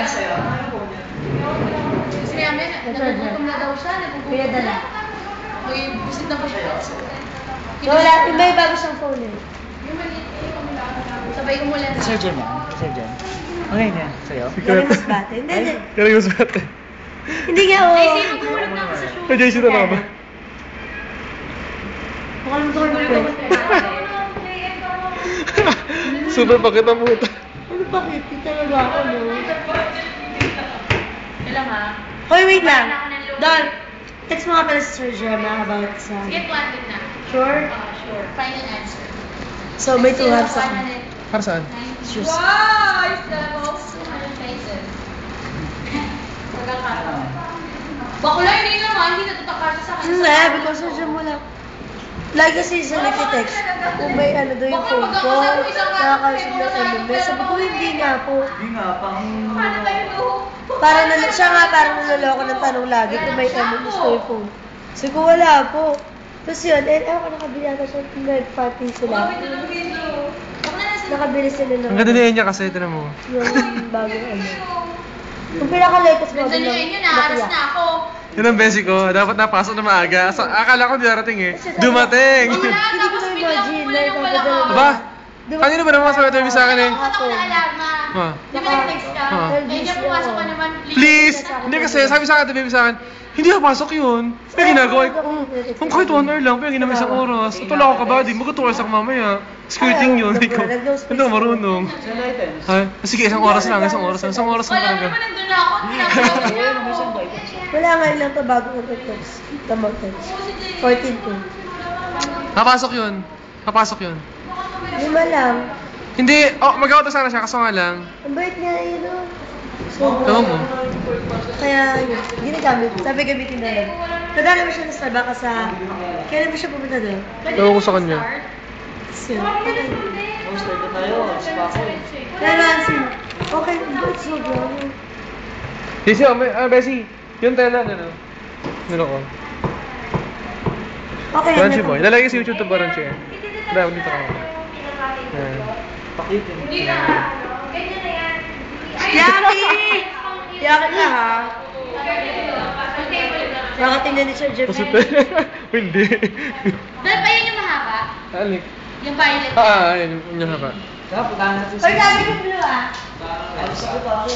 sa'yo? Ano po niya? Kasi namin, nagugutom na daw siya. Kaya dala. May visit na pa siya. So, wala, may bago siyang phone eh. Sabay ko mula na. Sir Jen mo? Sir Jen? Okay na, sa'yo? Galing mas bate. Hindi. Galing mas bate. Hindi nga ako. JC, magmumulog na ako sa show. Ay, JC na lang ba? Makalimutan ko yung Super pakit ang puta. Ano bakit? Hindi talaga ako, no? Kailan ha? Hoy, wait lang. Don, text mo nga pala si Sir Gemma about sa... Sige, 200 na. Sure? Sure. Final answer. So, may 200 ako. Para saan? Shoes. Wow! It's the most 200 pesos. Pagkakataon. Bakula, hindi naman. Hindi natutakasya sa akin. Hindi, because Sir Gemma lang. Lagi kasi sa text kung may ano doon yung phone ko, nakakausap na SMS. Sabi ko, hindi nga po. Hindi nga, pang... Siya nga parang naloloko ng tanong lagi kung may SMS na yung phone. Sabi ko, wala po. Tapos yun, ewan ko nakabili ata siya, nag-party sila. Nakabili sila ng... Ang ganda niya kasi, tinan mo. Yung bagong ano. Yung pinaka-latest mo. Ganda niyo yun, naaras na ako. Yun ang basic ko. Dapat napasok na maaga. So, akala ko darating eh. Dumating! Hindi ko na-imagine na ipapadala. Aba? Kanino ba naman sabi ito sa akin eh? Ako na alarma. Di ba nag-text ka? Ganyan pumasok ka naman, Please! Hindi kasi, sabi sa akin, baby sa akin, hindi ako pasok yun. May ginagawa ko. Kung kahit 1 hour lang, pero ginamay isang oras. Tutula ako kabady, mag-2 ako mamaya. Skirting yun. Ikaw, hindi ako marunong. Send items. Ay, sige, isang oras lang lang Wala talaga. naman nandun na ako. Pinapagod niya ako. Wala nga lang ito bago mag-text. Tamang text. 14 to. Papasok yun. Papasok yun. 5 lang. Hindi, mag-auto sana siya, kaso nga lang. Ang bait nga yun, no? So, Ewan mo. kaya, yun, ginagamit. Sabi gamitin na lang. Nadala mo siya sa Starbucks sa... Kailan mo siya pumunta doon? Ewan ko sa kanya. So, Poster ko tayo, spako. kaya Nancy, okay, it's so good. Kasi, Bessie, yung tela, ano? Ano ko? Okay, Crunchy boy. Lalagay sa YouTube to Crunchy eh. Dahil dito ka. Ayan. Pakitin. Yaki! Yaki na ha? Nakatingnan ni Sir Jeff. Pasute. Hindi. Dahil pa yun yung mahaba? Alik. Yung violet. Ayan yung haba. Kaya, puntahan natin Or sabi ko blue ah. Alis ako pa ako.